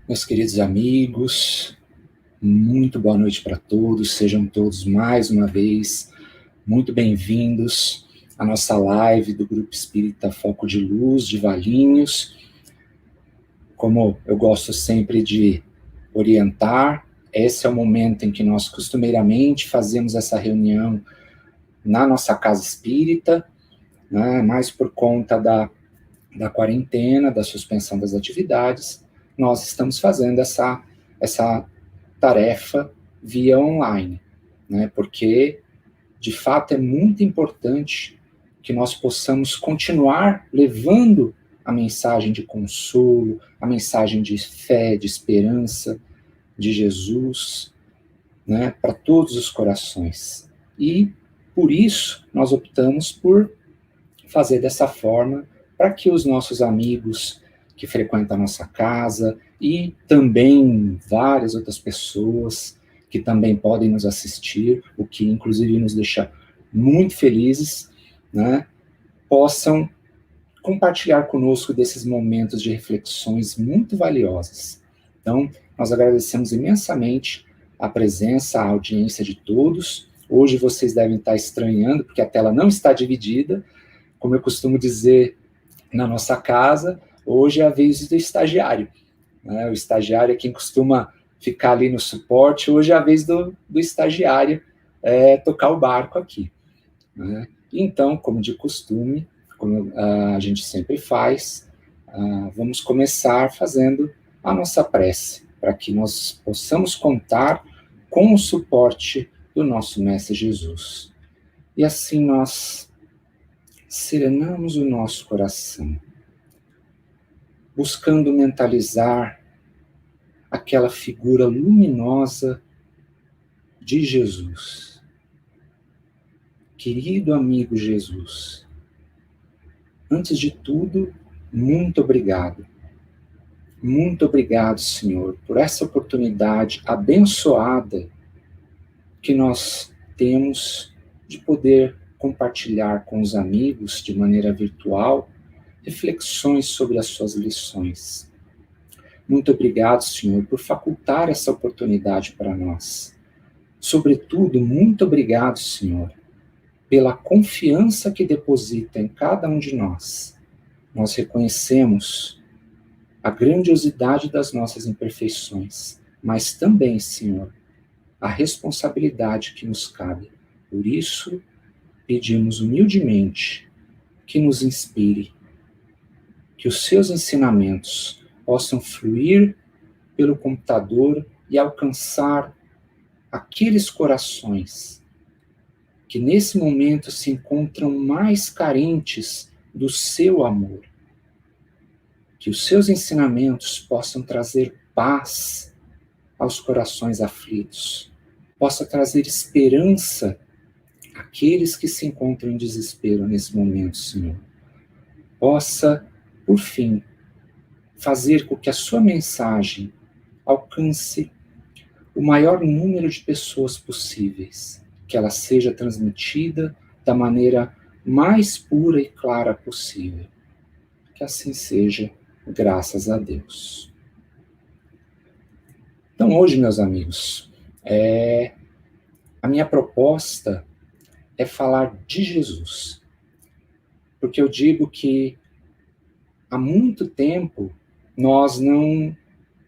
Meus queridos amigos, muito boa noite para todos, sejam todos mais uma vez muito bem-vindos à nossa live do Grupo Espírita Foco de Luz de Valinhos. Como eu gosto sempre de orientar, esse é o momento em que nós costumeiramente fazemos essa reunião na nossa casa espírita, né, mais por conta da quarentena, da suspensão das atividades. Nós estamos fazendo essa tarefa via online, né? Porque, de fato, é muito importante que nós possamos continuar levando a mensagem de consolo, a mensagem de fé, de esperança, de Jesus, né, para todos os corações. E, por isso, nós optamos por fazer dessa forma, para que os nossos amigos que frequentam a nossa casa e também várias outras pessoas que também podem nos assistir, o que inclusive nos deixa muito felizes, né, possam compartilhar conosco desses momentos de reflexões muito valiosas. Então, nós agradecemos imensamente a presença, a audiência de todos. Hoje vocês devem estar estranhando, porque a tela não está dividida. Como eu costumo dizer na nossa casa, hoje é a vez do estagiário, né? O estagiário é quem costuma ficar ali no suporte, hoje é a vez do estagiário tocar o barco aqui, né? Então, como de costume, como a gente sempre faz, vamos começar fazendo a nossa prece, para que nós possamos contar com o suporte do nosso Mestre Jesus. E assim nós serenamos o nosso coração, buscando mentalizar aquela figura luminosa de Jesus. Querido amigo Jesus, antes de tudo, muito obrigado. Muito obrigado, Senhor, por essa oportunidade abençoada que nós temos de poder compartilhar com os amigos de maneira virtual reflexões sobre as suas lições. Muito obrigado, Senhor, por facultar essa oportunidade para nós. Sobretudo, muito obrigado, Senhor, pela confiança que deposita em cada um de nós. Nós reconhecemos a grandiosidade das nossas imperfeições, mas também, Senhor, a responsabilidade que nos cabe. Por isso, pedimos humildemente que nos inspire, que os seus ensinamentos possam fluir pelo computador e alcançar aqueles corações que nesse momento se encontram mais carentes do seu amor. Que os seus ensinamentos possam trazer paz aos corações aflitos, possa trazer esperança àqueles que se encontram em desespero nesse momento, Senhor. Possa, por fim, fazer com que a sua mensagem alcance o maior número de pessoas possíveis, que ela seja transmitida da maneira mais pura e clara possível. Que assim seja, graças a Deus. Então hoje, meus amigos, a minha proposta é falar de Jesus. Porque eu digo que há muito tempo nós não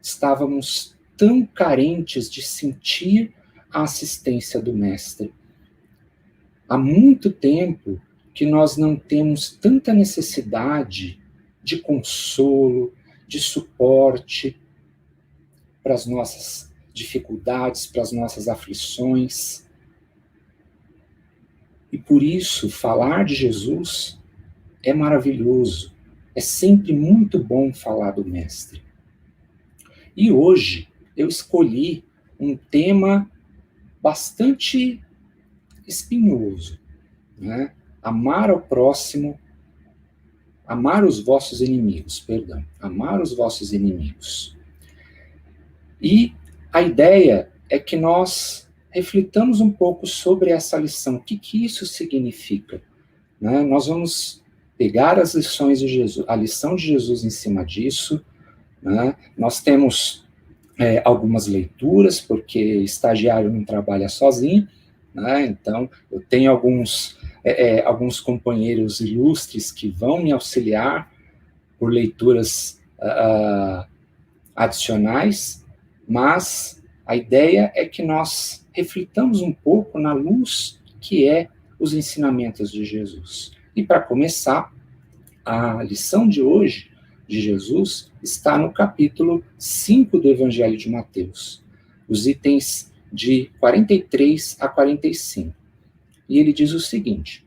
estávamos tão carentes de sentir a assistência do Mestre. Há muito tempo que nós não temos tanta necessidade de consolo, de suporte para as nossas dificuldades, para as nossas aflições. E por isso, falar de Jesus é maravilhoso. É sempre muito bom falar do Mestre. E hoje eu escolhi um tema bastante espinhoso, né? Amar ao próximo, amar os vossos inimigos, amar os vossos inimigos. E a ideia é que nós reflitamos um pouco sobre essa lição, o que isso significa, né? Nós vamos pegar as lições de Jesus, a lição de Jesus em cima disso, né? Nós temos algumas leituras, porque estagiário não trabalha sozinho, né? Então, eu tenho alguns companheiros ilustres que vão me auxiliar por leituras adicionais, mas a ideia é que nós reflitamos um pouco na luz que é os ensinamentos de Jesus. E para começar, a lição de hoje de Jesus está no capítulo 5 do Evangelho de Mateus, os itens de 43 a 45. E ele diz o seguinte: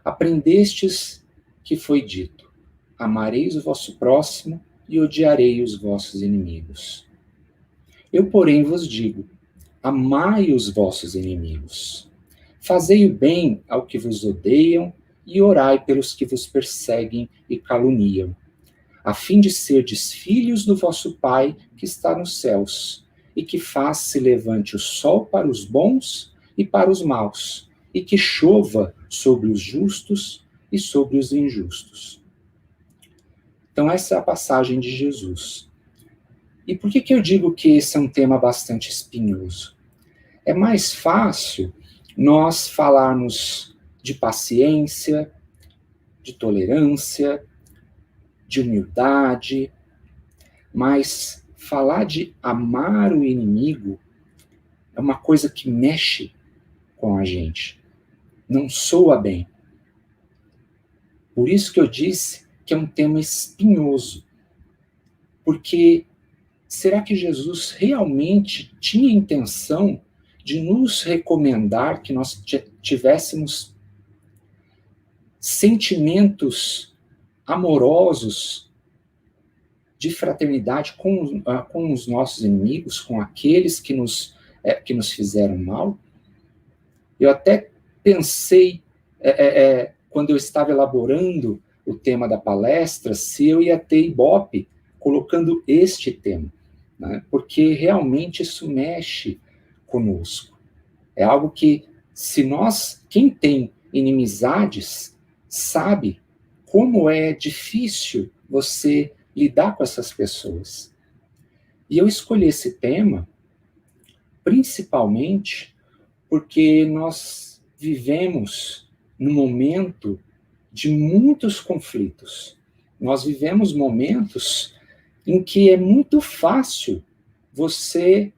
aprendestes que foi dito, amareis o vosso próximo e odiarei os vossos inimigos. Eu, porém, vos digo, amai os vossos inimigos. Fazei o bem ao que vos odeiam e orai pelos que vos perseguem e caluniam, a fim de serdes filhos do vosso Pai que está nos céus, e que faz se levante o sol para os bons e para os maus, e que chova sobre os justos e sobre os injustos. Então, essa é a passagem de Jesus. E por que eu digo que esse é um tema bastante espinhoso? É mais fácil nós falarmos de paciência, de tolerância, de humildade, mas falar de amar o inimigo é uma coisa que mexe com a gente. Não soa bem. Por isso que eu disse que é um tema espinhoso. Porque será que Jesus realmente tinha intenção de nos recomendar que nós tivéssemos sentimentos amorosos de fraternidade com os nossos inimigos, com aqueles que nos fizeram mal? Eu até pensei, quando eu estava elaborando o tema da palestra, se eu ia ter Ibope colocando este tema, né? Porque realmente isso mexe conosco. É algo que, quem tem inimizades, sabe como é difícil você lidar com essas pessoas. E eu escolhi esse tema principalmente porque nós vivemos num momento de muitos conflitos. Nós vivemos momentos em que é muito fácil você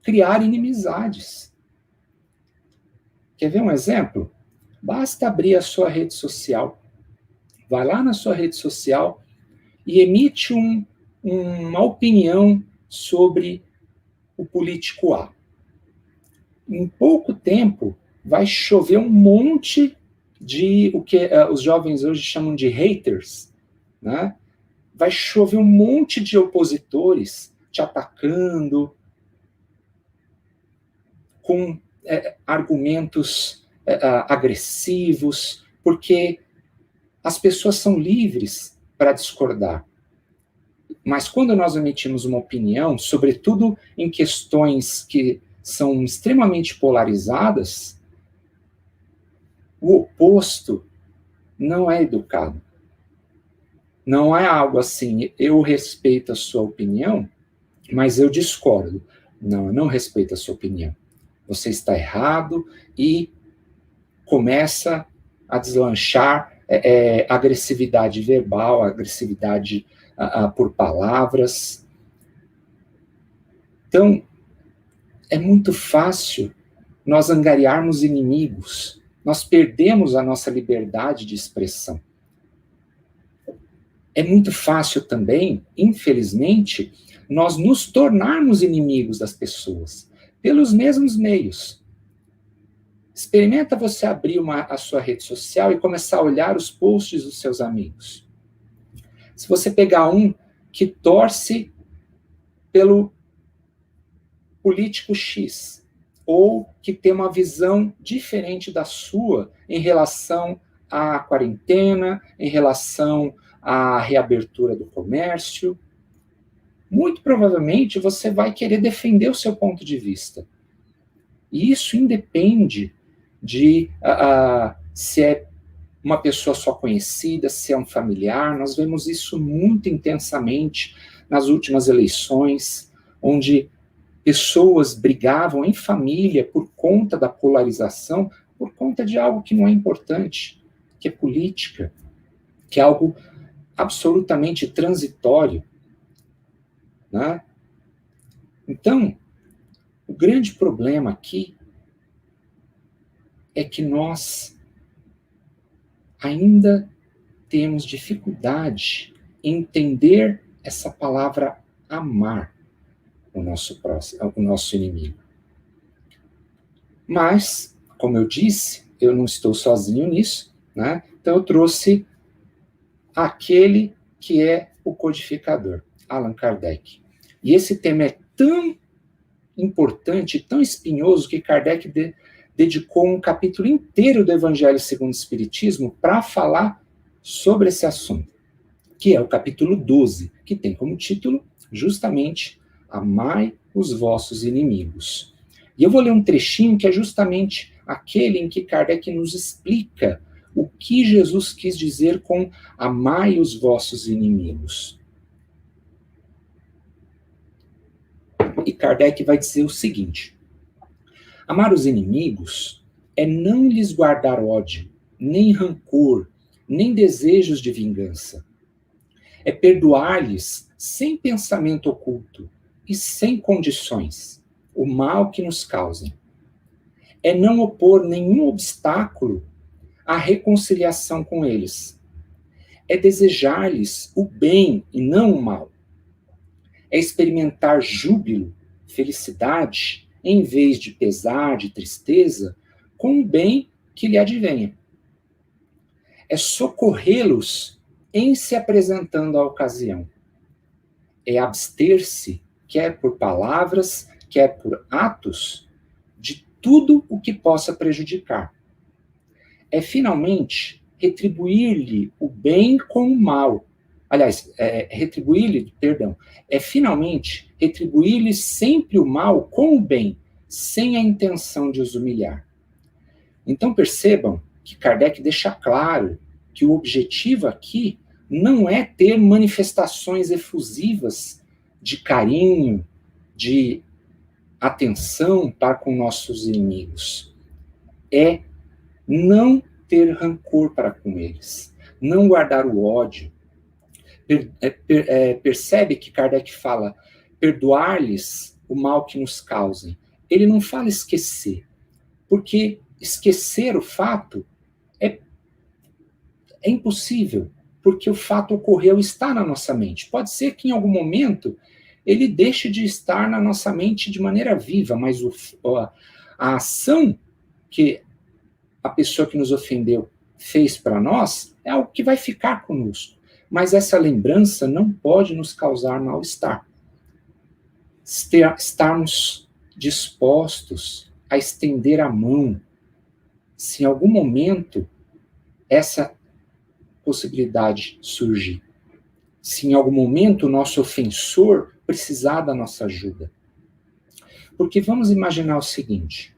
criar inimizades. Quer ver um exemplo? Basta abrir a sua rede social. Vai lá na sua rede social e emite uma opinião sobre o político A. Em pouco tempo, vai chover um monte de o que os jovens hoje chamam de haters, né? Vai chover um monte de opositores te atacando com argumentos agressivos, porque as pessoas são livres para discordar. Mas quando nós emitimos uma opinião, sobretudo em questões que são extremamente polarizadas, o oposto não é educado. Não é algo assim, eu respeito a sua opinião, mas eu discordo. Não, eu não respeito a sua opinião. Você está errado e começa a deslanchar agressividade verbal, agressividade por palavras. Então, é muito fácil nós angariarmos inimigos. Nós perdemos a nossa liberdade de expressão. É muito fácil também, infelizmente, nós nos tornarmos inimigos das pessoas, pelos mesmos meios. Experimenta você abrir a sua rede social e começar a olhar os posts dos seus amigos. Se você pegar um que torce pelo político X, ou que tem uma visão diferente da sua em relação à quarentena, em relação à reabertura do comércio, muito provavelmente você vai querer defender o seu ponto de vista. E isso independe de se é uma pessoa só conhecida, se é um familiar. Nós vemos isso muito intensamente nas últimas eleições, onde pessoas brigavam em família por conta da polarização, por conta de algo que não é importante, que é política, que é algo absolutamente transitório, né? Então, o grande problema aqui é que nós ainda temos dificuldade em entender essa palavra amar o nosso próximo, o nosso inimigo. Mas, como eu disse, eu não estou sozinho nisso, né? Então eu trouxe aquele que é o codificador, Allan Kardec. E esse tema é tão importante, tão espinhoso, que Kardec dedicou um capítulo inteiro do Evangelho segundo o Espiritismo para falar sobre esse assunto, que é o capítulo 12, que tem como título justamente Amai os vossos inimigos. E eu vou ler um trechinho que é justamente aquele em que Kardec nos explica o que Jesus quis dizer com amai os vossos inimigos. E Kardec vai dizer o seguinte: amar os inimigos é não lhes guardar ódio, nem rancor, nem desejos de vingança. É perdoar-lhes sem pensamento oculto e sem condições o mal que nos causem. É não opor nenhum obstáculo à reconciliação com eles. É desejar-lhes o bem e não o mal. É experimentar júbilo, felicidade, em vez de pesar, de tristeza, com o bem que lhe advenha. É socorrê-los em se apresentando à ocasião. É abster-se, quer por palavras, quer por atos, de tudo o que possa prejudicar. É finalmente retribuir-lhe o bem com o mal. Aliás, é finalmente retribuir-lhe sempre o mal com o bem, sem a intenção de os humilhar. Então percebam que Kardec deixa claro que o objetivo aqui não é ter manifestações efusivas de carinho, de atenção para com nossos inimigos. É não ter rancor para com eles, não guardar o ódio. Percebe que Kardec fala perdoar-lhes o mal que nos causem. Ele não fala esquecer, porque esquecer o fato é impossível, porque o fato ocorreu, está na nossa mente. Pode ser que em algum momento ele deixe de estar na nossa mente de maneira viva, mas a ação que a pessoa que nos ofendeu fez para nós é algo que vai ficar conosco. Mas essa lembrança não pode nos causar mal-estar. Estarmos dispostos a estender a mão, se em algum momento essa possibilidade surgir. Se em algum momento o nosso ofensor precisar da nossa ajuda. Porque vamos imaginar o seguinte: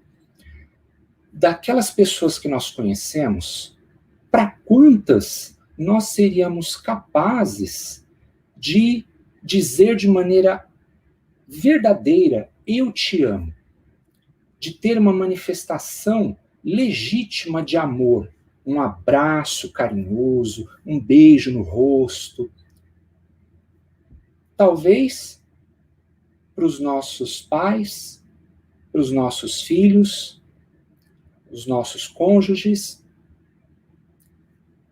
daquelas pessoas que nós conhecemos, para quantas nós seríamos capazes de dizer de maneira verdadeira, eu te amo, de ter uma manifestação legítima de amor, um abraço carinhoso, um beijo no rosto. Talvez para os nossos pais, para os nossos filhos, os nossos cônjuges,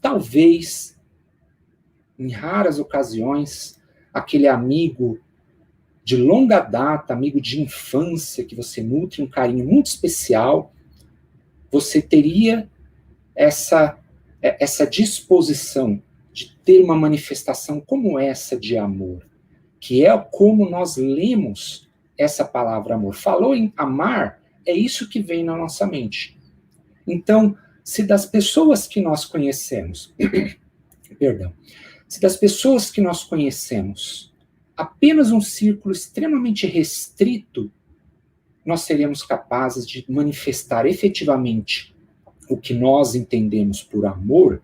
talvez, em raras ocasiões, aquele amigo de longa data, amigo de infância, que você nutre um carinho muito especial, você teria essa disposição de ter uma manifestação como essa de amor, que é como nós lemos essa palavra amor. Falou em amar, é isso que vem na nossa mente. Então, se das pessoas que nós conhecemos, se das pessoas que nós conhecemos, apenas um círculo extremamente restrito, nós seremos capazes de manifestar efetivamente o que nós entendemos por amor,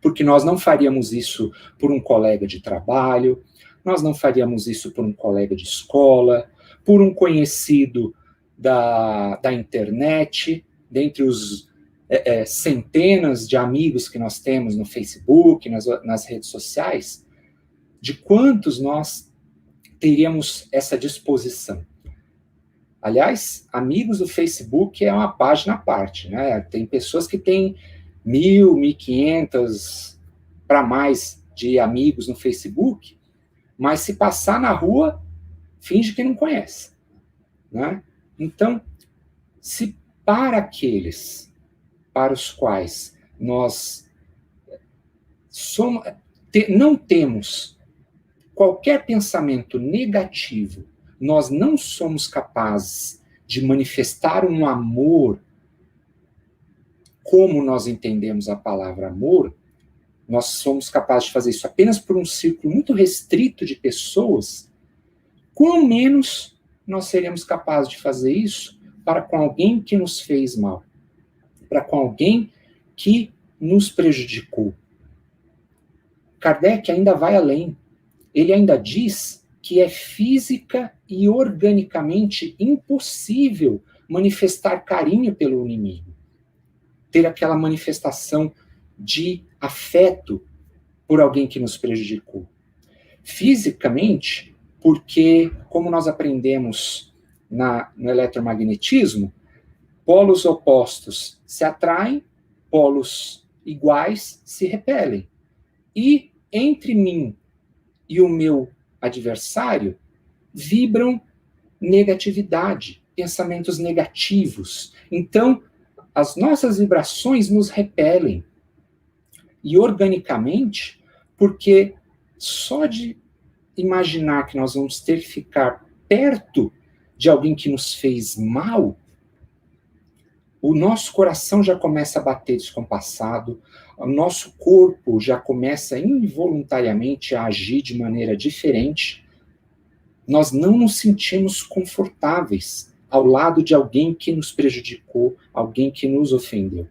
porque nós não faríamos isso por um colega de trabalho, nós não faríamos isso por um colega de escola, por um conhecido da internet, dentre os centenas de amigos que nós temos no Facebook, nas redes sociais, de quantos nós teríamos essa disposição. Aliás, amigos do Facebook é uma página à parte, né? Tem pessoas que têm 1.000, 1.500 para mais de amigos no Facebook, mas se passar na rua, finge que não conhece, né? Então, se para aqueles para os quais nós não temos qualquer pensamento negativo, nós não somos capazes de manifestar um amor como nós entendemos a palavra amor, nós somos capazes de fazer isso apenas por um círculo muito restrito de pessoas, quão menos nós seremos capazes de fazer isso para com alguém que nos fez mal, para com alguém que nos prejudicou. Kardec ainda vai além. Ele ainda diz que é física e organicamente impossível manifestar carinho pelo inimigo, ter aquela manifestação de afeto por alguém que nos prejudicou. Fisicamente, porque, como nós aprendemos no eletromagnetismo, polos opostos se atraem, polos iguais se repelem. E entre mim e o meu adversário vibram negatividade, pensamentos negativos. Então, as nossas vibrações nos repelem. E organicamente, porque só de imaginar que nós vamos ter que ficar perto de alguém que nos fez mal, o nosso coração já começa a bater descompassado, o nosso corpo já começa involuntariamente a agir de maneira diferente. Nós não nos sentimos confortáveis ao lado de alguém que nos prejudicou, alguém que nos ofendeu.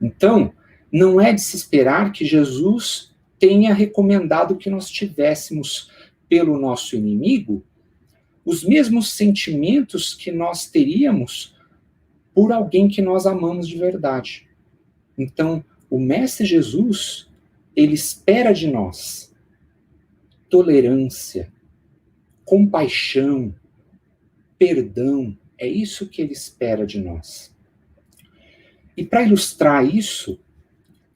Então, não é de se esperar que Jesus tenha recomendado que nós tivéssemos pelo nosso inimigo os mesmos sentimentos que nós teríamos por alguém que nós amamos de verdade. Então, o Mestre Jesus, ele espera de nós tolerância, compaixão, perdão. É isso que ele espera de nós. E para ilustrar isso,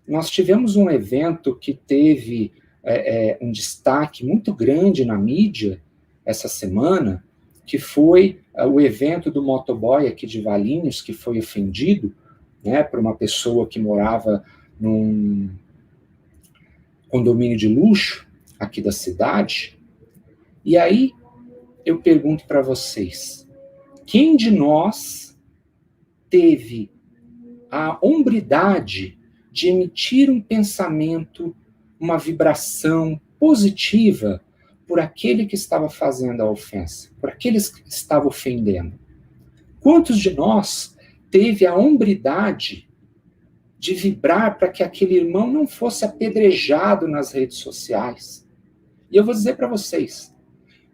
nós tivemos um evento que teve um destaque muito grande na mídia essa semana, que foi o evento do motoboy aqui de Valinhos, que foi ofendido, né, por uma pessoa que morava num condomínio de luxo aqui da cidade. E aí eu pergunto para vocês, quem de nós teve a hombridade de emitir um pensamento, uma vibração positiva por aquele que estava fazendo a ofensa, por aqueles que estavam ofendendo? Quantos de nós teve a hombridade de vibrar para que aquele irmão não fosse apedrejado nas redes sociais? E eu vou dizer para vocês,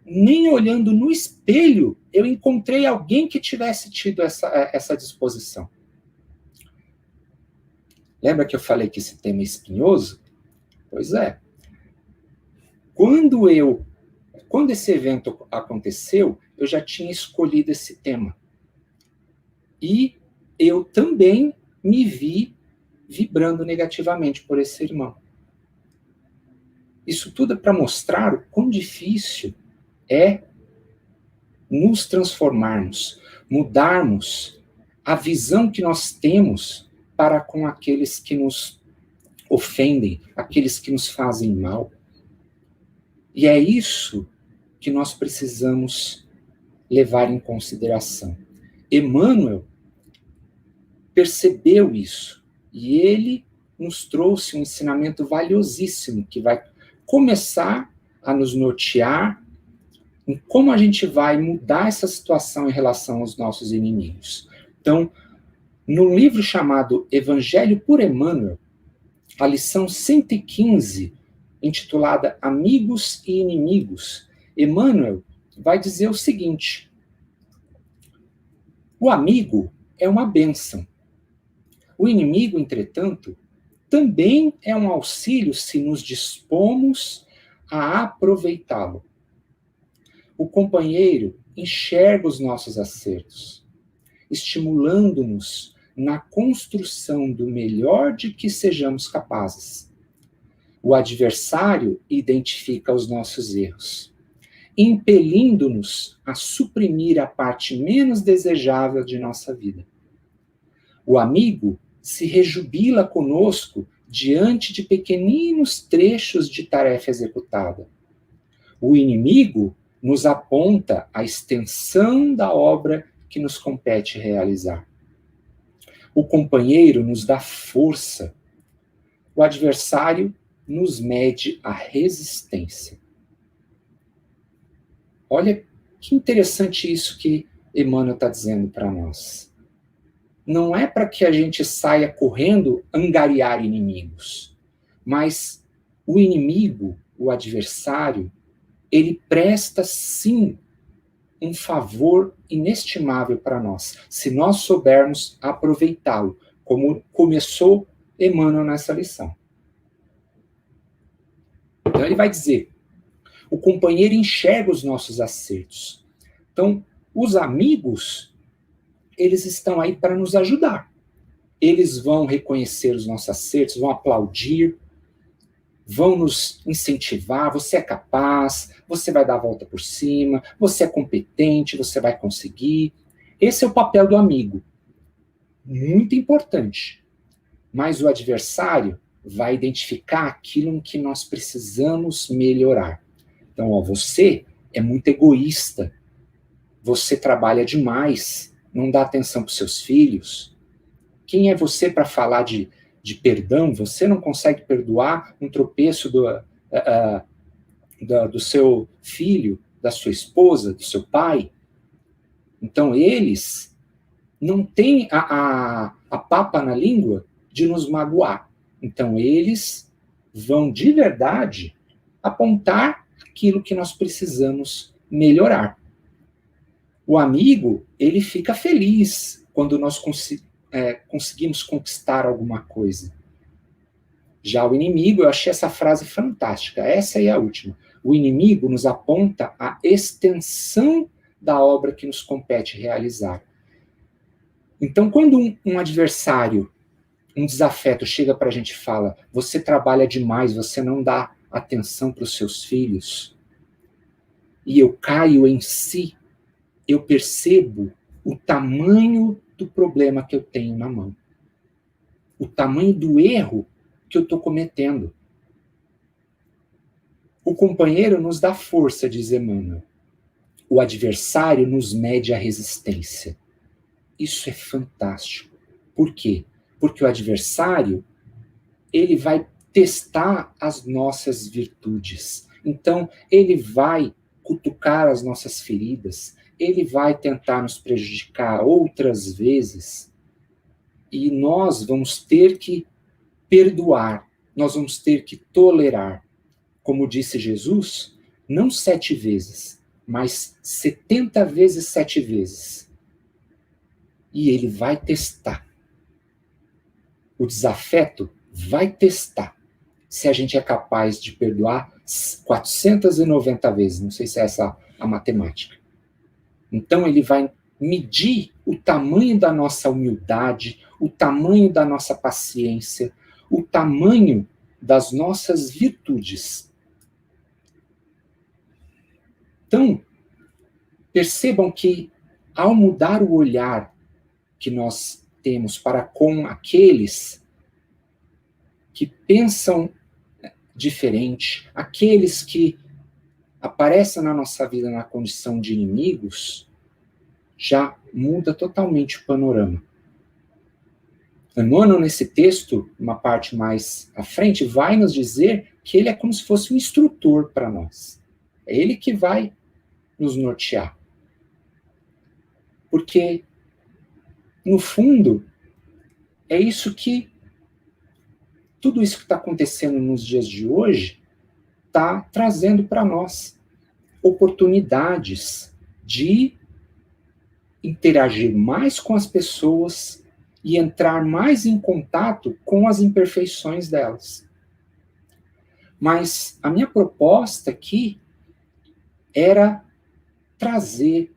nem olhando no espelho eu encontrei alguém que tivesse tido essa disposição. Lembra que eu falei que esse tema é espinhoso? Pois é. Quando esse evento aconteceu, eu já tinha escolhido esse tema. E eu também me vi vibrando negativamente por esse irmão. Isso tudo é para mostrar o quão difícil é nos transformarmos, mudarmos a visão que nós temos para com aqueles que nos ofendem, aqueles que nos fazem mal. E é isso que nós precisamos levar em consideração. Emmanuel percebeu isso, e ele nos trouxe um ensinamento valiosíssimo, que vai começar a nos nortear em como a gente vai mudar essa situação em relação aos nossos inimigos. Então, no livro chamado Evangelho por Emmanuel, a lição 115 intitulada Amigos e Inimigos, Emmanuel vai dizer o seguinte: o amigo é uma bênção. O inimigo, entretanto, também é um auxílio se nos dispomos a aproveitá-lo. O companheiro enxerga os nossos acertos, estimulando-nos na construção do melhor de que sejamos capazes. O adversário identifica os nossos erros, impelindo-nos a suprimir a parte menos desejável de nossa vida. O amigo se rejubila conosco diante de pequeninos trechos de tarefa executada. O inimigo nos aponta a extensão da obra que nos compete realizar. O companheiro nos dá força. O adversário nos mede a resistência. Olha que interessante isso que Emmanuel está dizendo para nós. Não é para que a gente saia correndo angariar inimigos, mas o inimigo, o adversário, ele presta sim um favor inestimável para nós, se nós soubermos aproveitá-lo, como começou Emmanuel nessa lição. Então ele vai dizer: o companheiro enxerga os nossos acertos. Então, os amigos, eles estão aí para nos ajudar. Eles vão reconhecer os nossos acertos, vão aplaudir, vão nos incentivar. Você é capaz, você vai dar a volta por cima, você é competente, você vai conseguir. Esse é o papel do amigo. Muito importante. Mas o adversário vai identificar aquilo em que nós precisamos melhorar. Então, você é muito egoísta, você trabalha demais, não dá atenção para os seus filhos. Quem é você para falar de perdão? Você não consegue perdoar um tropeço do seu filho, da sua esposa, do seu pai? Então, eles não têm a papa na língua de nos magoar. Então, eles vão, de verdade, apontar aquilo que nós precisamos melhorar. O amigo, ele fica feliz quando nós conseguimos conquistar alguma coisa. Já o inimigo, eu achei essa frase fantástica, essa é a última. O inimigo nos aponta a extensão da obra que nos compete realizar. Então, quando um adversário, um desafeto chega para a gente e fala: você trabalha demais, você não dá atenção para os seus filhos, e eu caio em si, eu percebo o tamanho do problema que eu tenho na mão, o tamanho do erro que eu estou cometendo. O companheiro nos dá força, diz Emmanuel. O adversário nos mede a resistência. Isso é fantástico. Por quê? Porque o adversário, ele vai testar as nossas virtudes. Então, ele vai cutucar as nossas feridas, ele vai tentar nos prejudicar outras vezes, e nós vamos ter que perdoar, nós vamos ter que tolerar. Como disse Jesus, não 7 vezes, mas 70 vezes 7 vezes. E ele vai testar. O desafeto vai testar se a gente é capaz de perdoar 490 vezes. Não sei se é essa a matemática. Então ele vai medir o tamanho da nossa humildade, o tamanho da nossa paciência, o tamanho das nossas virtudes. Então, percebam que ao mudar o olhar que nós temos para com aqueles que pensam diferente, aqueles que aparecem na nossa vida na condição de inimigos, já muda totalmente o panorama. Emmanuel, nesse texto, uma parte mais à frente, vai nos dizer que ele é como se fosse um instrutor para nós. É ele que vai nos nortear. Porque, no fundo, é isso que tudo isso que está acontecendo nos dias de hoje está trazendo para nós oportunidades de interagir mais com as pessoas e entrar mais em contato com as imperfeições delas. Mas a minha proposta aqui era trazer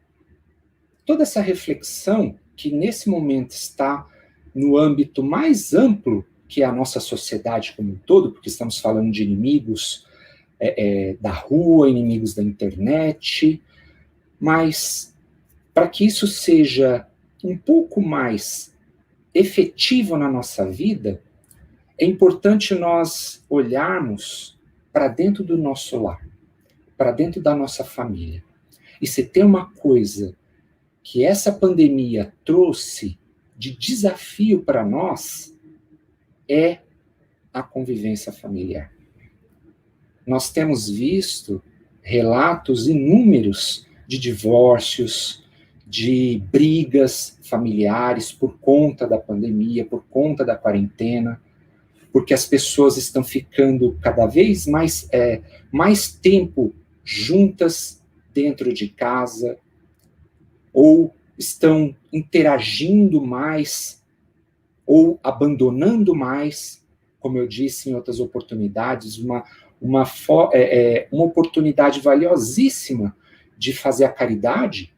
toda essa reflexão que nesse momento está no âmbito mais amplo que é a nossa sociedade como um todo, porque estamos falando de inimigos da rua, inimigos da internet, mas para que isso seja um pouco mais efetivo na nossa vida, é importante nós olharmos para dentro do nosso lar, para dentro da nossa família. E se tem uma coisa que essa pandemia trouxe de desafio para nós, é a convivência familiar. Nós temos visto relatos inúmeros de divórcios, de brigas familiares por conta da pandemia, por conta da quarentena, porque as pessoas estão ficando cada vez mais tempo juntas dentro de casa, ou estão interagindo mais, ou abandonando mais, como eu disse em outras oportunidades, uma oportunidade valiosíssima de fazer a caridade,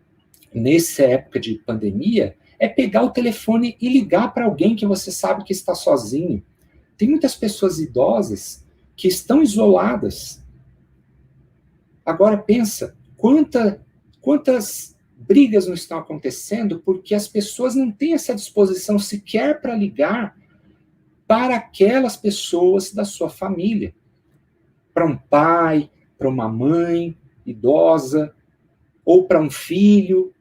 nessa época de pandemia, é pegar o telefone e ligar para alguém que você sabe que está sozinho. Tem muitas pessoas idosas que estão isoladas. Agora pensa, quantas brigas não estão acontecendo porque as pessoas não têm essa disposição sequer para ligar para aquelas pessoas da sua família. Para um pai, para uma mãe idosa, ou para um filho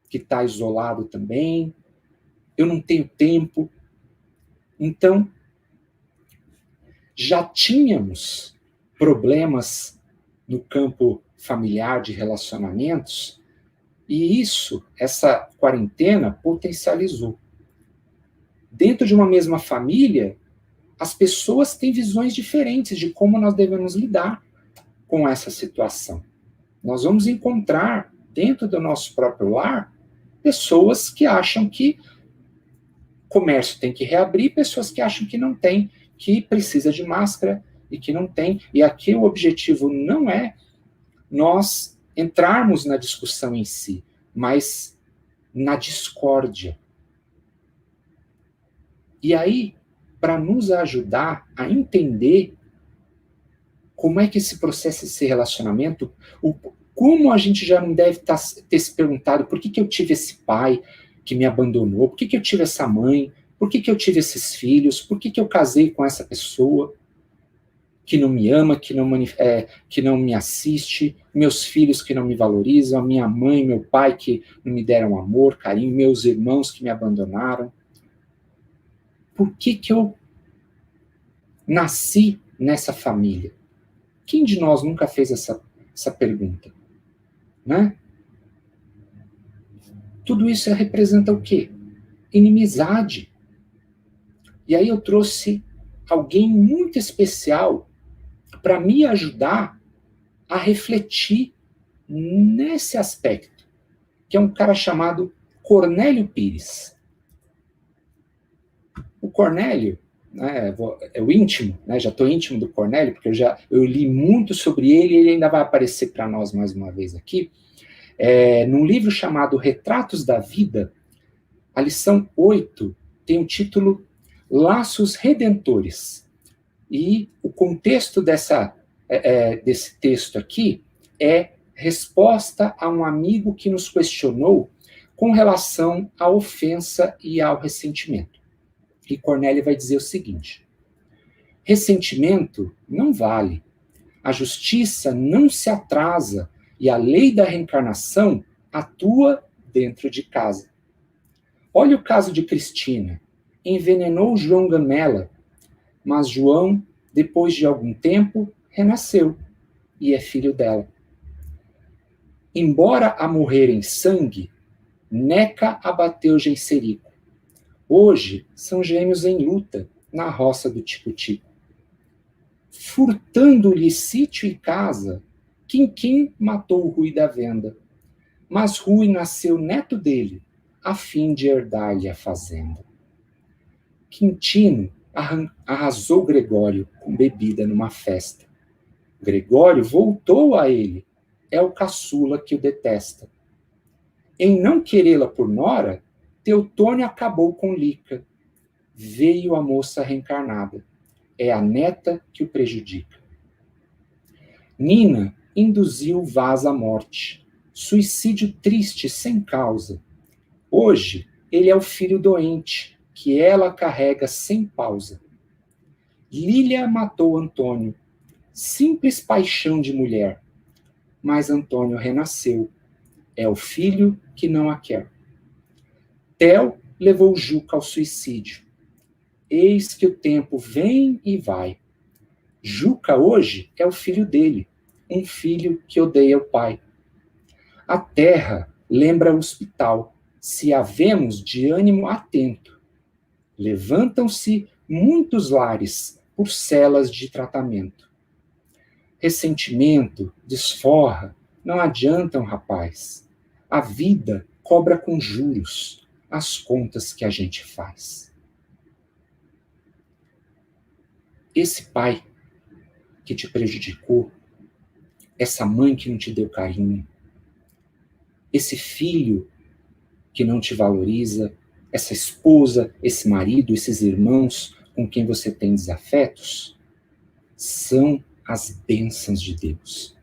que está isolado também. Eu não tenho tempo. Então, já tínhamos problemas no campo familiar de relacionamentos, e essa quarentena potencializou. Dentro de uma mesma família, as pessoas têm visões diferentes de como nós devemos lidar com essa situação. Nós vamos encontrar, dentro do nosso próprio lar, pessoas que acham que comércio tem que reabrir, pessoas que acham que não tem, que precisa de máscara e que não tem. E aqui o objetivo não é nós entrarmos na discussão em si, mas na discórdia. E aí, para nos ajudar a entender como é que esse processo, esse relacionamento, como a gente já não deve ter se perguntado por que eu tive esse pai que me abandonou, por que eu tive essa mãe, por que eu tive esses filhos, por que eu casei com essa pessoa que não me ama, que não me assiste, meus filhos que não me valorizam, a minha mãe, meu pai que não me deram amor, carinho, meus irmãos que me abandonaram. Por que eu nasci nessa família? Quem de nós nunca fez essa pergunta? Né? Tudo isso representa o quê? Inimizade. E aí eu trouxe alguém muito especial para me ajudar a refletir nesse aspecto, que é um cara chamado Cornélio Pires. O Cornélio, né, é o íntimo, né, já estou íntimo do Cornélio, porque eu li muito sobre ele, e ele ainda vai aparecer para nós mais uma vez aqui, num livro chamado Retratos da Vida, a lição 8 tem o título Laços Redentores. E o contexto desse texto aqui é resposta a um amigo que nos questionou com relação à ofensa e ao ressentimento. E Cornélio vai dizer o seguinte: ressentimento não vale, a justiça não se atrasa e a lei da reencarnação atua dentro de casa. Olha o caso de Cristina. Envenenou João Gamela, mas João, depois de algum tempo, renasceu e é filho dela. Embora a morrer em sangue, Neca abateu Genserico. Hoje são gêmeos em luta na roça do Tico-Tico. furtando-lhe sítio e casa, Quinquim matou Rui da venda. Mas Rui nasceu neto dele, a fim de herdar-lhe a fazenda. Quintino arrasou Gregório com bebida numa festa. Gregório voltou a ele, é o caçula que o detesta. Em não querê-la por nora, Teutônio acabou com Lica. Veio a moça reencarnada, é a neta que o prejudica. Nina induziu Vaz à morte, suicídio triste sem causa. Hoje, ele é o filho doente, que ela carrega sem pausa. Lília matou Antônio, simples paixão de mulher. Mas Antônio renasceu, é o filho que não a quer. Tel levou Juca ao suicídio. Eis que o tempo vem e vai. Juca hoje é o filho dele, um filho que odeia o pai. A terra lembra o hospital, se a vemos de ânimo atento. Levantam-se muitos lares por celas de tratamento. Ressentimento, desforra, não adiantam, rapaz. A vida cobra com juros as contas que a gente faz. Esse pai que te prejudicou, essa mãe que não te deu carinho, esse filho que não te valoriza, essa esposa, esse marido, esses irmãos com quem você tem desafetos, são as bênçãos de Deus.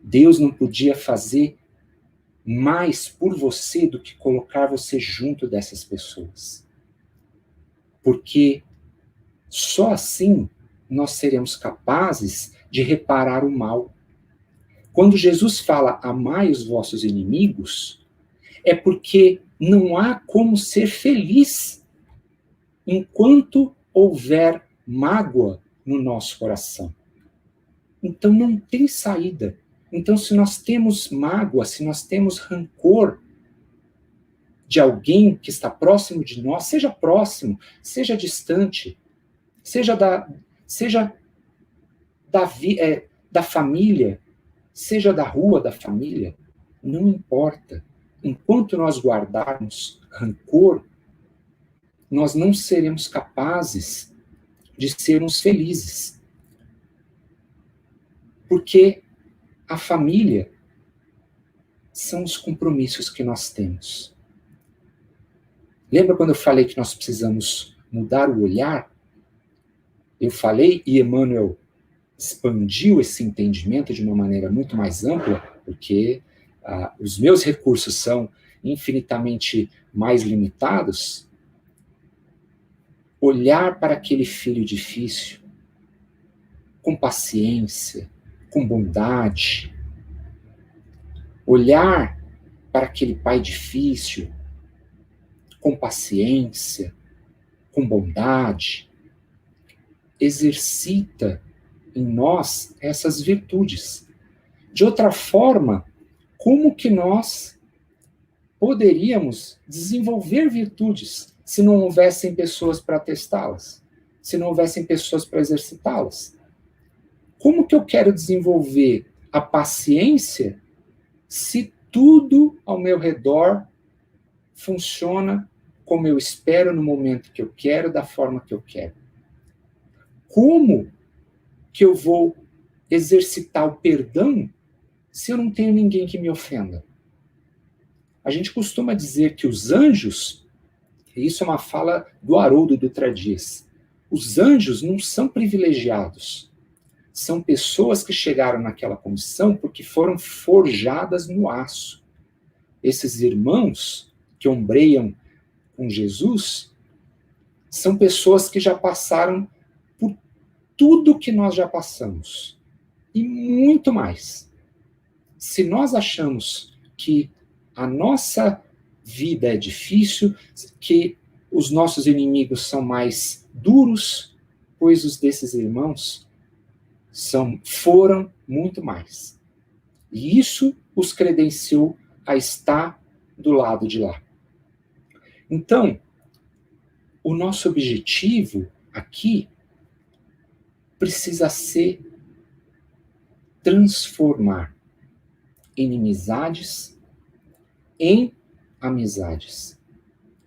Deus não podia fazer mais por você do que colocar você junto dessas pessoas. Porque só assim nós seremos capazes de reparar o mal. Quando Jesus fala, amai os vossos inimigos, é porque não há como ser feliz enquanto houver mágoa no nosso coração. Então não tem saída. Então, se nós temos mágoa, se nós temos rancor de alguém que está próximo de nós, seja próximo, seja distante, seja da família, seja da rua da família, não importa. Enquanto nós guardarmos rancor, nós não seremos capazes de sermos felizes. Porque a família são os compromissos que nós temos. Lembra quando eu falei que nós precisamos mudar o olhar? Eu falei e Emmanuel expandiu esse entendimento de uma maneira muito mais ampla, porque os meus recursos são infinitamente mais limitados. Olhar para aquele filho difícil com paciência, com bondade. Olhar para aquele pai difícil com paciência, com bondade. Exercita em nós essas virtudes. De outra forma, como que nós poderíamos desenvolver virtudes se não houvessem pessoas para testá-las? Se não houvessem pessoas para exercitá-las? Como que eu quero desenvolver a paciência se tudo ao meu redor funciona como eu espero, no momento que eu quero, da forma que eu quero? Como que eu vou exercitar o perdão se eu não tenho ninguém que me ofenda? A gente costuma dizer que os anjos, e isso é uma fala do Haroldo Dutra Dias, os anjos não são privilegiados. São pessoas que chegaram naquela condição porque foram forjadas no aço. Esses irmãos que ombreiam com Jesus são pessoas que já passaram por tudo que nós já passamos. E muito mais. Se nós achamos que a nossa vida é difícil, que os nossos inimigos são mais duros, pois os desses irmãos foram muito mais. E isso os credenciou a estar do lado de lá. Então, o nosso objetivo aqui precisa ser transformar inimizades em amizades.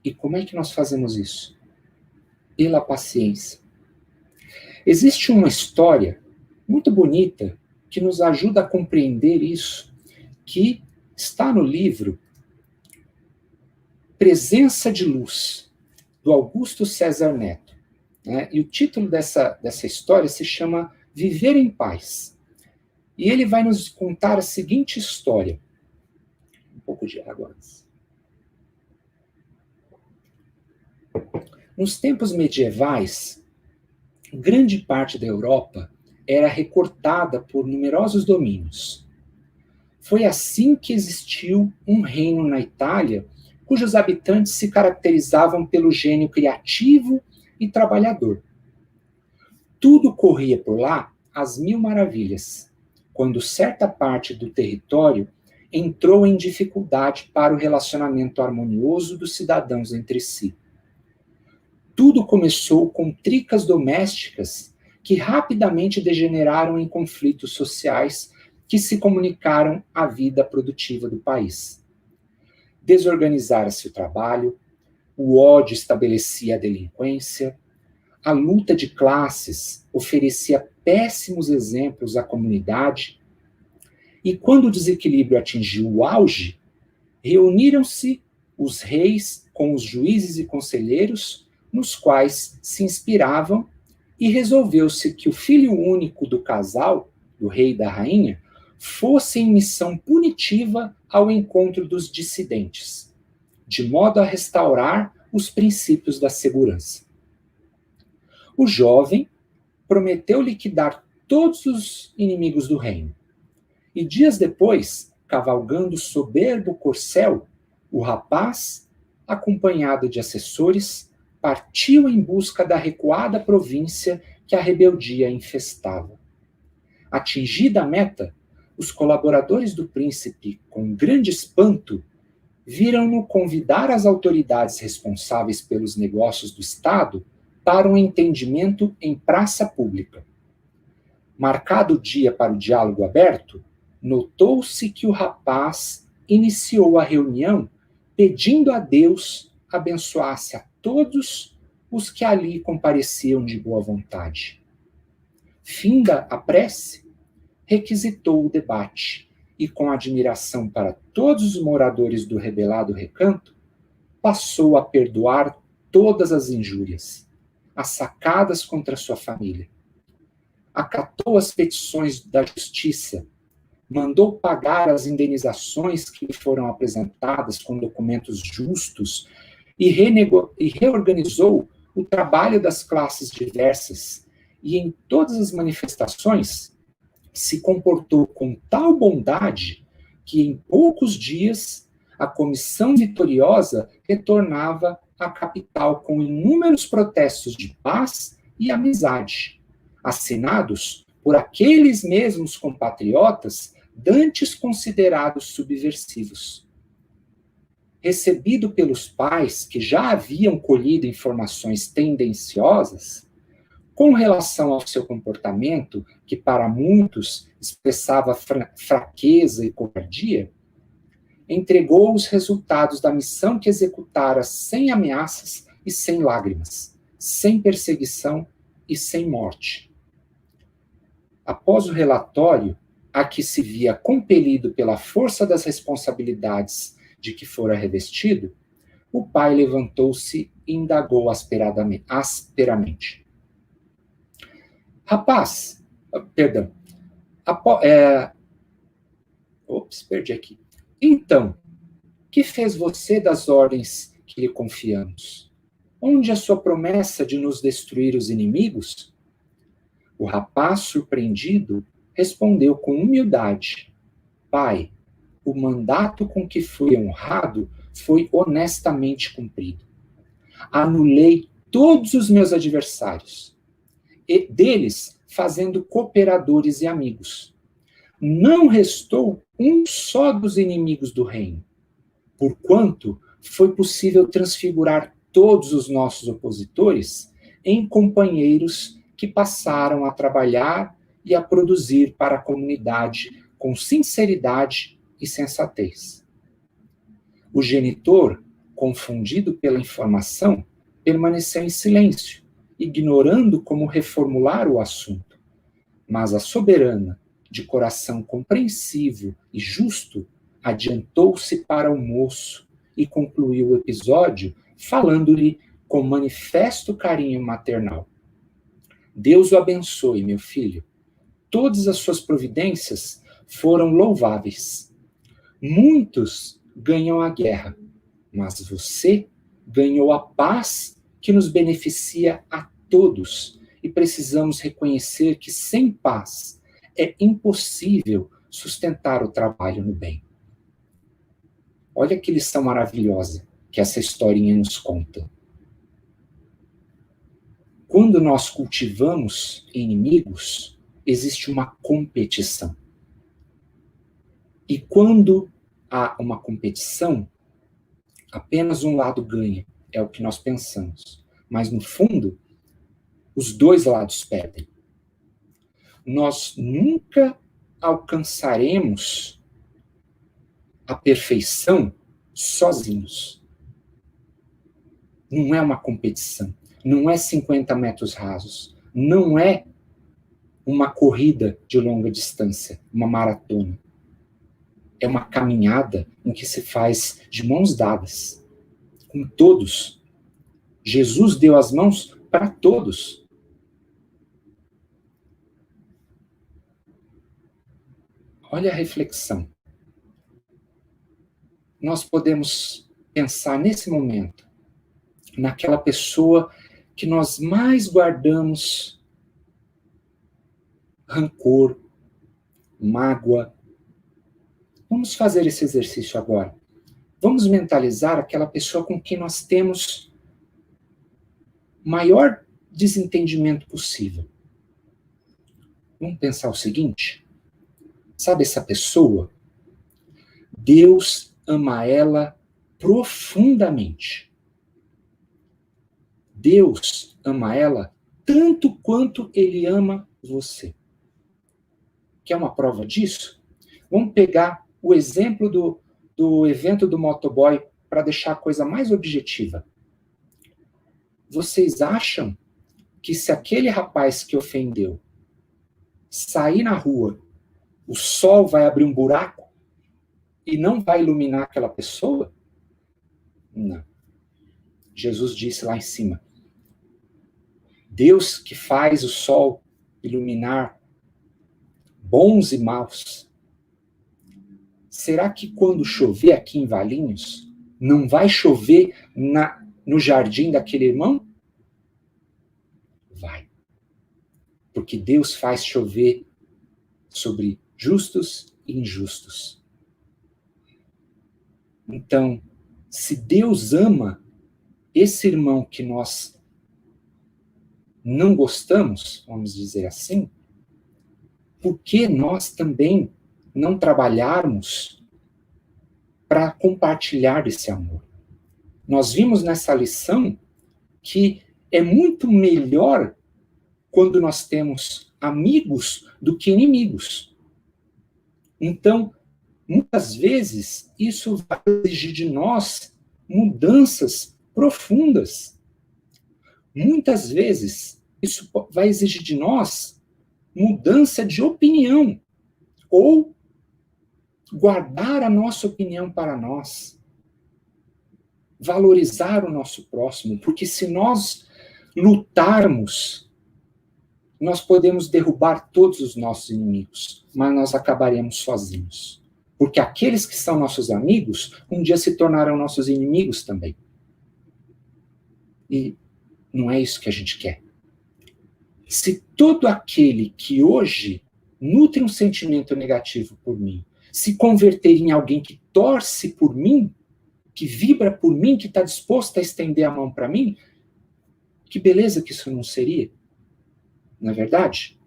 E como é que nós fazemos isso? Pela paciência. Existe uma história muito bonita que nos ajuda a compreender isso, que está no livro Presença de Luz, do Augusto César Neto. Né? E o título dessa história se chama Viver em Paz. E ele vai nos contar a seguinte história. Um pouco de água antes. Nos tempos medievais, grande parte da Europa era recortada por numerosos domínios. Foi assim que existiu um reino na Itália, cujos habitantes se caracterizavam pelo gênio criativo e trabalhador. Tudo corria por lá às mil maravilhas, quando certa parte do território entrou em dificuldade para o relacionamento harmonioso dos cidadãos entre si. Tudo começou com tricas domésticas que rapidamente degeneraram em conflitos sociais que se comunicaram à vida produtiva do país. Desorganizara-se o trabalho, o ódio estabelecia a delinquência, a luta de classes oferecia péssimos exemplos à comunidade, e quando o desequilíbrio atingiu o auge, reuniram-se os reis com os juízes e conselheiros, nos quais se inspiravam, e resolveu-se que o filho único do casal, do rei e da rainha, fosse em missão punitiva ao encontro dos dissidentes, de modo a restaurar os princípios da segurança. O jovem prometeu liquidar todos os inimigos do reino. E dias depois, cavalgando soberbo corcel, o rapaz, acompanhado de assessores, partiu em busca da recuada província que a rebeldia infestava. Atingida a meta, os colaboradores do príncipe, com grande espanto, viram-no convidar as autoridades responsáveis pelos negócios do Estado para um entendimento em praça pública. Marcado o dia para o diálogo aberto, notou-se que o rapaz iniciou a reunião pedindo a Deus abençoasse a todos os que ali compareciam de boa vontade. Finda a prece, requisitou o debate e, com admiração para todos os moradores do rebelado recanto, passou a perdoar todas as injúrias, as sacadas contra sua família. Acatou as petições da justiça, mandou pagar as indenizações que lhe foram apresentadas com documentos justos e reorganizou o trabalho das classes diversas, e em todas as manifestações se comportou com tal bondade que em poucos dias a comissão vitoriosa retornava à capital com inúmeros protestos de paz e amizade, assinados por aqueles mesmos compatriotas dantes considerados subversivos. Recebido pelos pais que já haviam colhido informações tendenciosas, com relação ao seu comportamento, que para muitos expressava fraqueza e covardia, entregou os resultados da missão que executara sem ameaças e sem lágrimas, sem perseguição e sem morte. Após o relatório, a que se via compelido pela força das responsabilidades de que fora revestido, o pai levantou-se e indagou asperamente. Rapaz, perdão, perdi aqui. Então, que fez você das ordens que lhe confiamos? Onde a sua promessa de nos destruir os inimigos? O rapaz, surpreendido, respondeu com humildade: Pai, o mandato com que fui honrado foi honestamente cumprido. Anulei todos os meus adversários, e deles fazendo cooperadores e amigos. Não restou um só dos inimigos do reino, porquanto foi possível transfigurar todos os nossos opositores em companheiros que passaram a trabalhar e a produzir para a comunidade com sinceridade e sensatez. O genitor, confundido pela informação, permaneceu em silêncio, ignorando como reformular o assunto. Mas a soberana, de coração compreensivo e justo, adiantou-se para o moço e concluiu o episódio falando-lhe com manifesto carinho maternal. Deus o abençoe, meu filho. Todas as suas providências foram louváveis. Muitos ganham a guerra, mas você ganhou a paz que nos beneficia a todos, e precisamos reconhecer que sem paz é impossível sustentar o trabalho no bem. Olha que lição maravilhosa que essa historinha nos conta. Quando nós cultivamos inimigos, existe uma competição. E quando há uma competição, apenas um lado ganha, é o que nós pensamos. Mas, no fundo, os dois lados perdem. Nós nunca alcançaremos a perfeição sozinhos. Não é uma competição, não é 50 metros rasos, não é uma corrida de longa distância, uma maratona. É uma caminhada em que se faz de mãos dadas, com todos. Jesus deu as mãos para todos. Olha a reflexão. Nós podemos pensar nesse momento, naquela pessoa que nós mais guardamos rancor, mágoa. Vamos fazer esse exercício agora. Vamos mentalizar aquela pessoa com quem nós temos o maior desentendimento possível. Vamos pensar o seguinte: sabe essa pessoa? Deus ama ela profundamente. Deus ama ela tanto quanto Ele ama você. Quer uma prova disso? Vamos pegar o exemplo do evento do motoboy para deixar a coisa mais objetiva. Vocês acham que se aquele rapaz que ofendeu sair na rua, o sol vai abrir um buraco e não vai iluminar aquela pessoa? Não. Jesus disse lá em cima, Deus que faz o sol iluminar bons e maus, será que quando chover aqui em Valinhos, não vai chover no jardim daquele irmão? Vai. Porque Deus faz chover sobre justos e injustos. Então, se Deus ama esse irmão que nós não gostamos, vamos dizer assim, por que nós também não trabalharmos para compartilhar esse amor? Nós vimos nessa lição que é muito melhor quando nós temos amigos do que inimigos. Então, muitas vezes, isso vai exigir de nós mudanças profundas. Muitas vezes, isso vai exigir de nós mudança de opinião, ou guardar a nossa opinião para nós, valorizar o nosso próximo, porque se nós lutarmos, nós podemos derrubar todos os nossos inimigos, mas nós acabaremos sozinhos. Porque aqueles que são nossos amigos, um dia se tornarão nossos inimigos também. E não é isso que a gente quer. Se todo aquele que hoje nutre um sentimento negativo por mim, se converter em alguém que torce por mim, que vibra por mim, que está disposto a estender a mão para mim, que beleza que isso não seria? Não é verdade?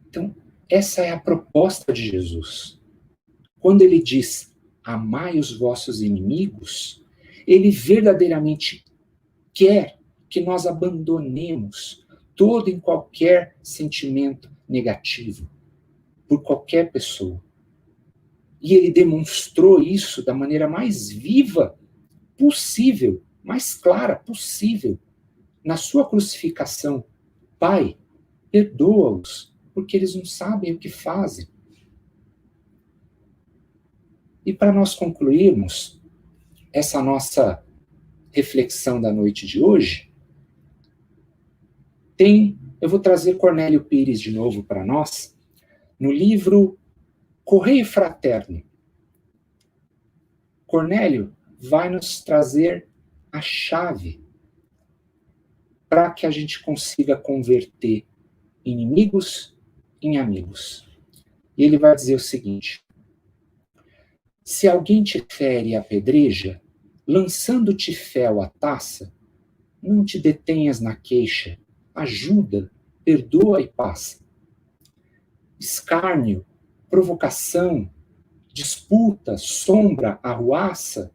Então, essa é a proposta de Jesus. Quando ele diz, amai os vossos inimigos, ele verdadeiramente quer que nós abandonemos todo e qualquer sentimento negativo por qualquer pessoa. E ele demonstrou isso da maneira mais viva possível, mais clara possível, na sua crucificação. Pai, perdoa-os, porque eles não sabem o que fazem. E para nós concluirmos essa nossa reflexão da noite de hoje, eu vou trazer Cornélio Pires de novo para nós, no livro Correio Fraterno. Cornélio vai nos trazer a chave para que a gente consiga converter inimigos em amigos. E ele vai dizer o seguinte: se alguém te fere e apedreja, lançando-te fel à taça, não te detenhas na queixa, ajuda, perdoa e passa. Escárnio, provocação, disputa, sombra, arruaça,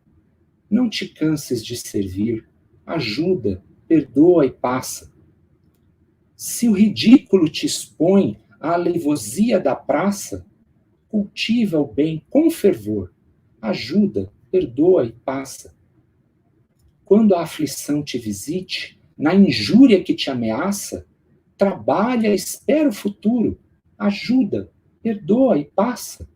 não te canses de servir, ajuda, perdoa e passa. Se o ridículo te expõe à aleivosia da praça, cultiva o bem com fervor, ajuda, perdoa e passa. Quando a aflição te visite, na injúria que te ameaça, trabalha, espera o futuro, ajuda, perdoa e passa.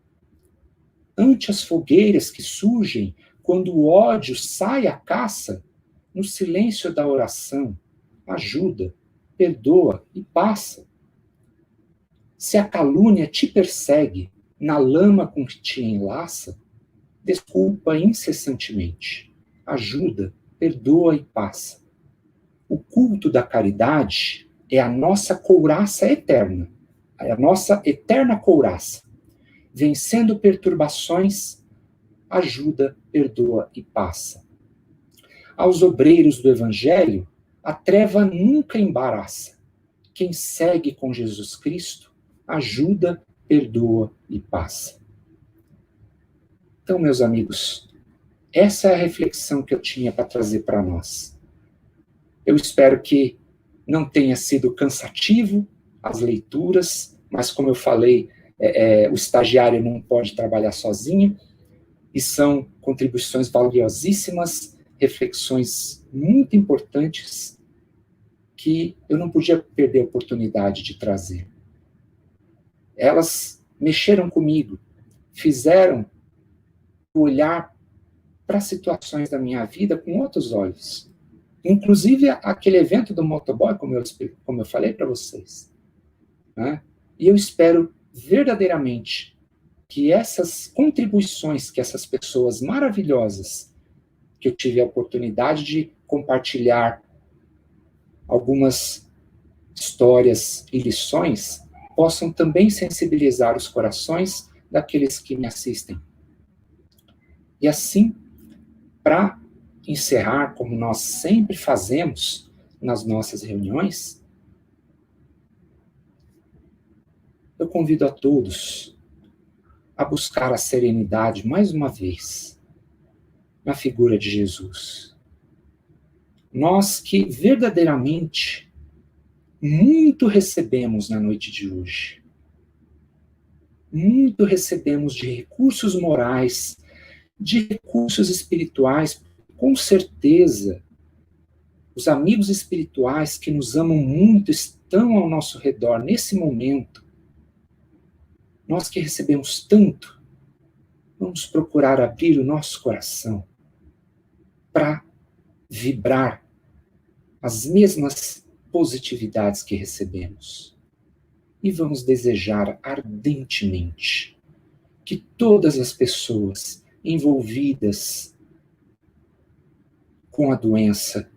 Ante as fogueiras que surgem, quando o ódio sai à caça, no silêncio da oração, ajuda, perdoa e passa. Se a calúnia te persegue, na lama com que te enlaça, desculpa incessantemente, ajuda, perdoa e passa. O culto da caridade é a nossa couraça eterna, é a nossa eterna couraça. Vencendo perturbações, ajuda, perdoa e passa. Aos obreiros do Evangelho, a treva nunca embaraça. Quem segue com Jesus Cristo, ajuda, perdoa e passa. Então, meus amigos, essa é a reflexão que eu tinha para trazer para nós. Eu espero que não tenha sido cansativo as leituras, mas como eu falei, o estagiário não pode trabalhar sozinho, e são contribuições valiosíssimas, reflexões muito importantes que eu não podia perder a oportunidade de trazer. Elas mexeram comigo, fizeram olhar para situações da minha vida com outros olhos. Inclusive aquele evento do motoboy, como eu falei para vocês. Né? E eu espero verdadeiramente que essas contribuições que essas pessoas maravilhosas, que eu tive a oportunidade de compartilhar algumas histórias e lições, possam também sensibilizar os corações daqueles que me assistem. E assim, para encerrar, como nós sempre fazemos nas nossas reuniões, eu convido a todos a buscar a serenidade mais uma vez na figura de Jesus. Nós que verdadeiramente muito recebemos na noite de hoje. Muito recebemos de recursos morais, de recursos espirituais, com certeza. Os amigos espirituais que nos amam muito estão ao nosso redor nesse momento. Nós que recebemos tanto, vamos procurar abrir o nosso coração para vibrar as mesmas positividades que recebemos. E vamos desejar ardentemente que todas as pessoas envolvidas com a doença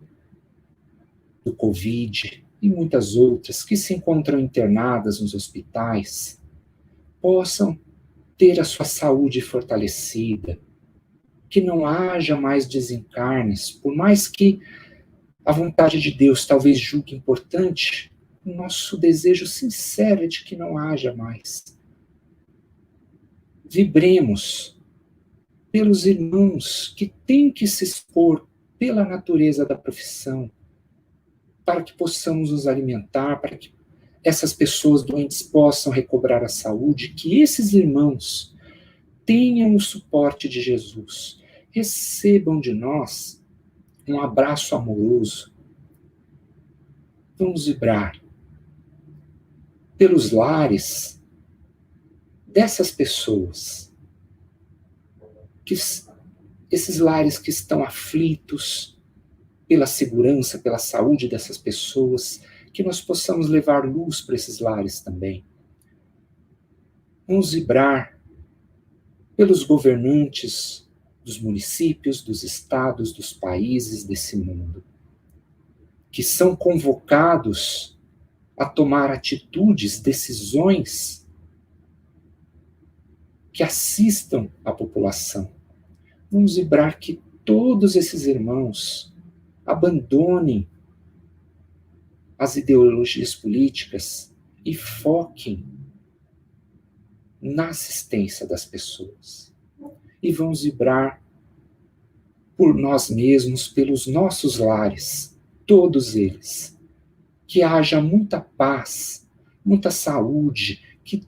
do Covid e muitas outras que se encontram internadas nos hospitais possam ter a sua saúde fortalecida, que não haja mais desencarnes, por mais que a vontade de Deus talvez julgue importante, o nosso desejo sincero é de que não haja mais. Vibremos pelos irmãos que têm que se expor pela natureza da profissão, para que possamos nos alimentar, para que essas pessoas doentes possam recobrar a saúde, que esses irmãos tenham o suporte de Jesus, recebam de nós um abraço amoroso. Vamos vibrar pelos lares dessas pessoas, esses lares que estão aflitos pela segurança, pela saúde dessas pessoas, que nós possamos levar luz para esses lares também. Vamos vibrar pelos governantes dos municípios, dos estados, dos países desse mundo, que são convocados a tomar atitudes, decisões que assistam a população. Vamos vibrar que todos esses irmãos abandonem as ideologias políticas e foquem na assistência das pessoas. E vamos vibrar por nós mesmos, pelos nossos lares, todos eles. Que haja muita paz, muita saúde, que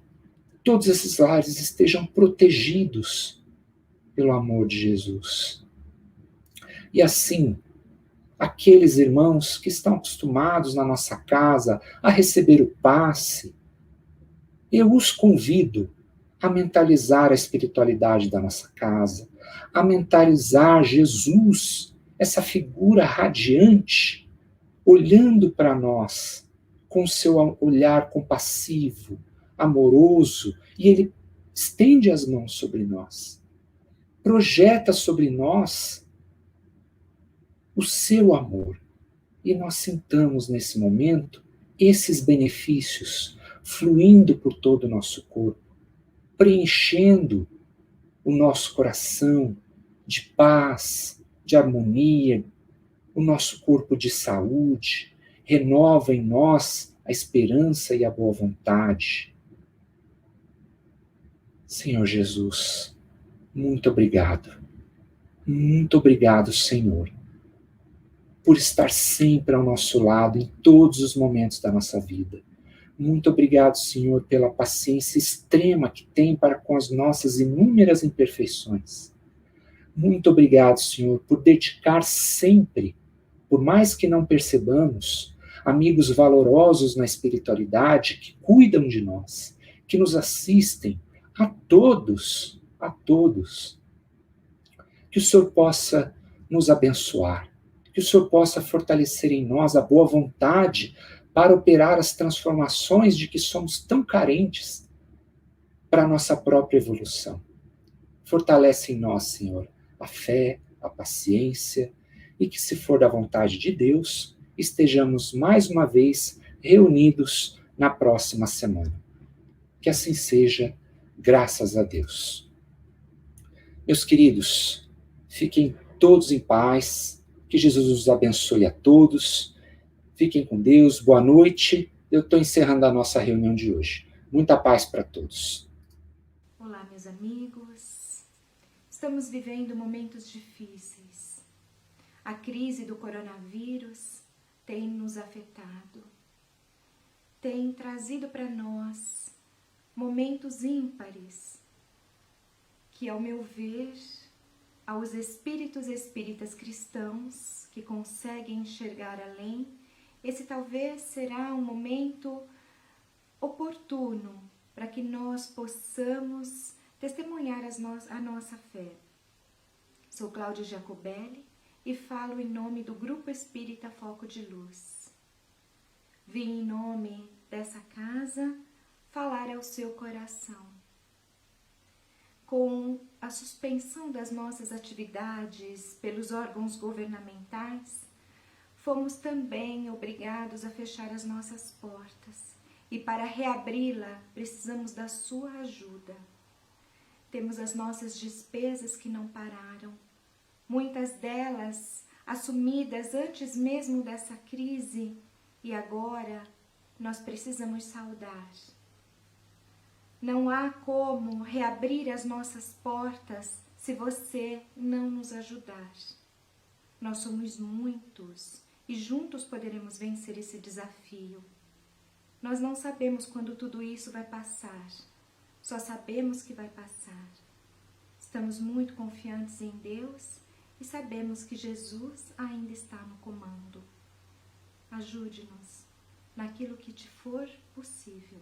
todos esses lares estejam protegidos pelo amor de Jesus. E assim, aqueles irmãos que estão acostumados na nossa casa a receber o passe, eu os convido a mentalizar a espiritualidade da nossa casa, a mentalizar Jesus, essa figura radiante, olhando para nós com seu olhar compassivo, amoroso, e ele estende as mãos sobre nós, projeta sobre nós o seu amor, e nós sintamos nesse momento esses benefícios fluindo por todo o nosso corpo, preenchendo o nosso coração de paz, de harmonia, o nosso corpo de saúde, renova em nós a esperança e a boa vontade. Senhor Jesus, muito obrigado. Muito obrigado, Senhor, por estar sempre ao nosso lado em todos os momentos da nossa vida. Muito obrigado, Senhor, pela paciência extrema que tem para com as nossas inúmeras imperfeições. Muito obrigado, Senhor, por dedicar sempre, por mais que não percebamos, amigos valorosos na espiritualidade que cuidam de nós, que nos assistem, a todos, a todos. Que o Senhor possa nos abençoar, que o Senhor possa fortalecer em nós a boa vontade para operar as transformações de que somos tão carentes para a nossa própria evolução. Fortalece em nós, Senhor, a fé, a paciência, e que, se for da vontade de Deus, estejamos mais uma vez reunidos na próxima semana. Que assim seja, graças a Deus. Meus queridos, fiquem todos em paz, que Jesus os abençoe a todos. Fiquem com Deus, boa noite. Eu estou encerrando a nossa reunião de hoje. Muita paz para todos. Olá, meus amigos. Estamos vivendo momentos difíceis. A crise do coronavírus tem nos afetado. Tem trazido para nós momentos ímpares que, ao meu ver, aos espíritas cristãos que conseguem enxergar além, esse talvez será um momento oportuno para que nós possamos testemunhar a nossa fé. Sou Cláudia Jacobelli e falo em nome do Grupo Espírita Foco de Luz. Vim em nome dessa casa falar ao seu coração. Com a suspensão das nossas atividades pelos órgãos governamentais, fomos também obrigados a fechar as nossas portas e, para reabri-la, precisamos da sua ajuda. Temos as nossas despesas que não pararam, muitas delas assumidas antes mesmo dessa crise, e agora nós precisamos saldar. Não há como reabrir as nossas portas se você não nos ajudar. Nós somos muitos e juntos poderemos vencer esse desafio. Nós não sabemos quando tudo isso vai passar, só sabemos que vai passar. Estamos muito confiantes em Deus e sabemos que Jesus ainda está no comando. Ajude-nos naquilo que te for possível.